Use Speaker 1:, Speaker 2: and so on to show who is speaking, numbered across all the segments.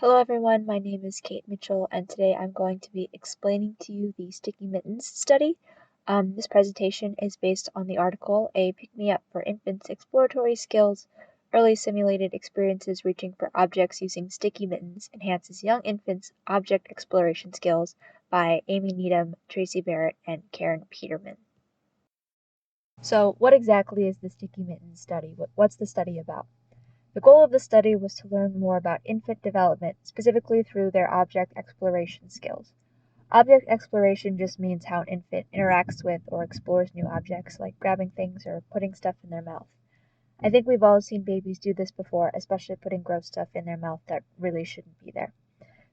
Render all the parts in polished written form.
Speaker 1: Hello everyone, my name is Kate Mitchell and today I'm going to be explaining to you the Sticky Mittens study. This presentation is based on the article, A Pick-Me-Up for Infants' Exploratory Skills, Early Simulated Experiences Reaching for Objects Using Sticky Mittens Enhances Young Infants' Object Exploration Skills by Amy Needham, Tracy Barrett, and Karen Peterman. So what exactly is the Sticky Mittens study? What's the study about? The goal of the study was to learn more about infant development, specifically through their object exploration skills. Object exploration just means how an infant interacts with or explores new objects, like grabbing things or putting stuff in their mouth. I think we've all seen babies do this before, especially putting gross stuff in their mouth that really shouldn't be there.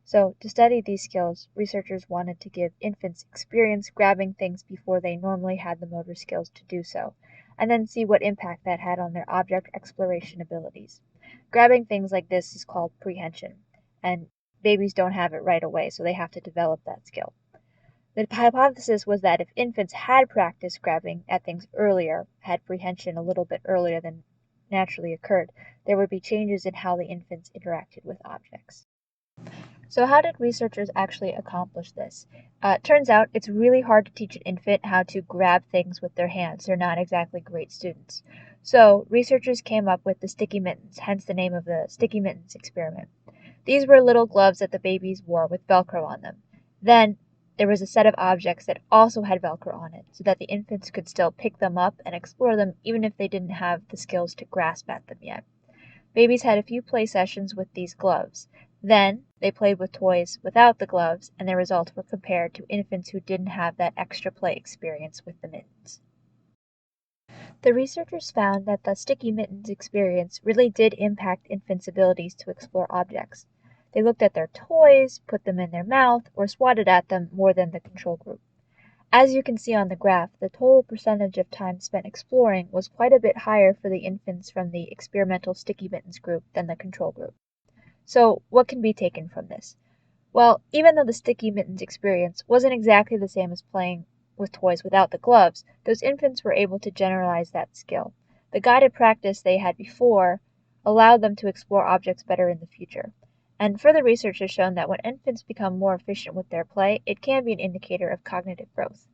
Speaker 1: So, to study these skills, researchers wanted to give infants experience grabbing things before they normally had the motor skills to do so, and then see what impact that had on their object exploration abilities. Grabbing things like this is called prehension, and babies don't have it right away, so they have to develop that skill. The hypothesis was that if infants had practiced grabbing at things earlier, had prehension a little bit earlier than naturally occurred, there would be changes in how the infants interacted with objects. So how did researchers actually accomplish this? Turns out it's really hard to teach an infant how to grab things with their hands. They're not exactly great students. So researchers came up with the sticky mittens, hence the name of the sticky mittens experiment. These were little gloves that the babies wore with Velcro on them. Then there was a set of objects that also had Velcro on it, so that the infants could still pick them up and explore them even if they didn't have the skills to grasp at them yet. Babies had a few play sessions with these gloves. Then they played with toys without the gloves, and their results were compared to infants who didn't have that extra play experience with the mittens. The researchers found that the sticky mittens experience really did impact infants' abilities to explore objects. They looked at their toys, put them in their mouth, or swatted at them more than the control group. As you can see on the graph, the total percentage of time spent exploring was quite a bit higher for the infants from the experimental sticky mittens group than the control group. So, what can be taken from this? Well, even though the sticky mittens experience wasn't exactly the same as playing with toys without the gloves, those infants were able to generalize that skill. The guided practice they had before allowed them to explore objects better in the future. And further research has shown that when infants become more efficient with their play, it can be an indicator of cognitive growth.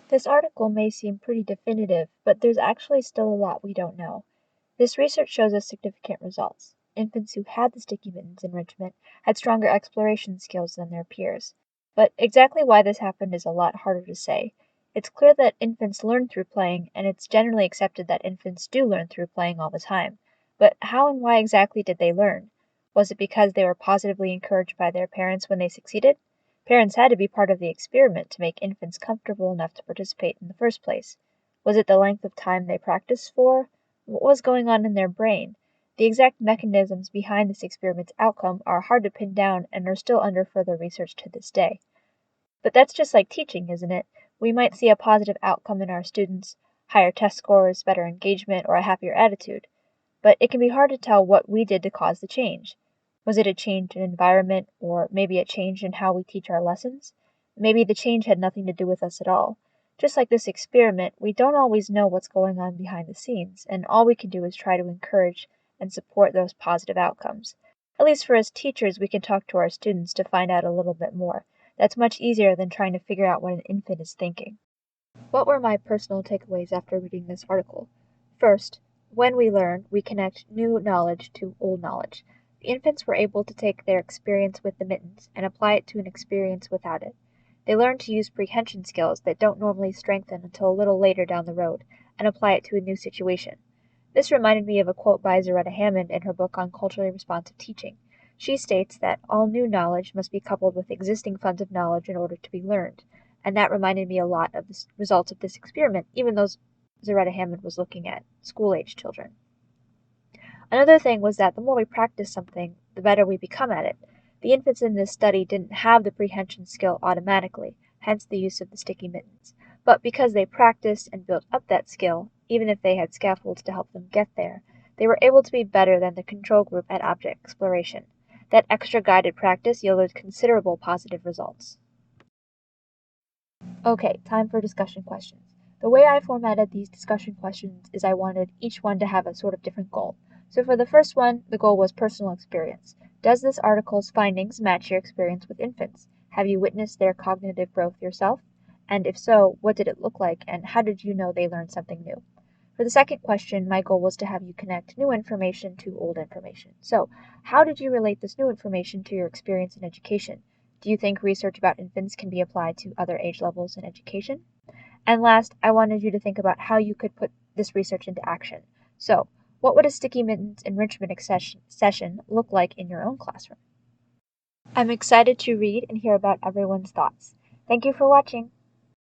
Speaker 1: This article may seem pretty definitive, but there's actually still a lot we don't know. This research shows us significant results. Infants who had the sticky mittens enrichment had stronger exploration skills than their peers. But exactly why this happened is a lot harder to say. It's clear that infants learn through playing, and it's generally accepted that infants do learn through playing all the time. But how and why exactly did they learn? Was it because they were positively encouraged by their parents when they succeeded? Parents had to be part of the experiment to make infants comfortable enough to participate in the first place. Was it the length of time they practiced for? What was going on in their brain? The exact mechanisms behind this experiment's outcome are hard to pin down and are still under further research to this day. But that's just like teaching, isn't it? We might see a positive outcome in our students, higher test scores, better engagement, or a happier attitude. But it can be hard to tell what we did to cause the change. Was it a change in environment, or maybe a change in how we teach our lessons? Maybe the change had nothing to do with us at all. Just like this experiment, we don't always know what's going on behind the scenes, and all we can do is try to encourage and support those positive outcomes. At least for us teachers, we can talk to our students to find out a little bit more. That's much easier than trying to figure out what an infant is thinking. What were my personal takeaways after reading this article? First, when we learn, we connect new knowledge to old knowledge. The infants were able to take their experience with the mittens and apply it to an experience without it. They learned to use prehension skills that don't normally strengthen until a little later down the road, and apply it to a new situation. This reminded me of a quote by Zaretta Hammond in her book on culturally responsive teaching. She states that all new knowledge must be coupled with existing funds of knowledge in order to be learned, and that reminded me a lot of the results of this experiment, even though Zaretta Hammond was looking at school-age children. Another thing was that the more we practice something, the better we become at it. The infants in this study didn't have the prehension skill automatically, hence the use of the sticky mittens. But because they practiced and built up that skill, even if they had scaffolds to help them get there, they were able to be better than the control group at object exploration. That extra guided practice yielded considerable positive results. Okay, time for discussion questions. The way I formatted these discussion questions is I wanted each one to have a sort of different goal. So for the first one, the goal was personal experience. Does this article's findings match your experience with infants? Have you witnessed their cognitive growth yourself? And if so, what did it look like, and how did you know they learned something new? For the second question, my goal was to have you connect new information to old information. So, how did you relate this new information to your experience in education? Do you think research about infants can be applied to other age levels in education? And last, I wanted you to think about how you could put this research into action. So, what would a sticky mittens enrichment session look like in your own classroom? I'm excited to read and hear about everyone's thoughts. Thank you for watching.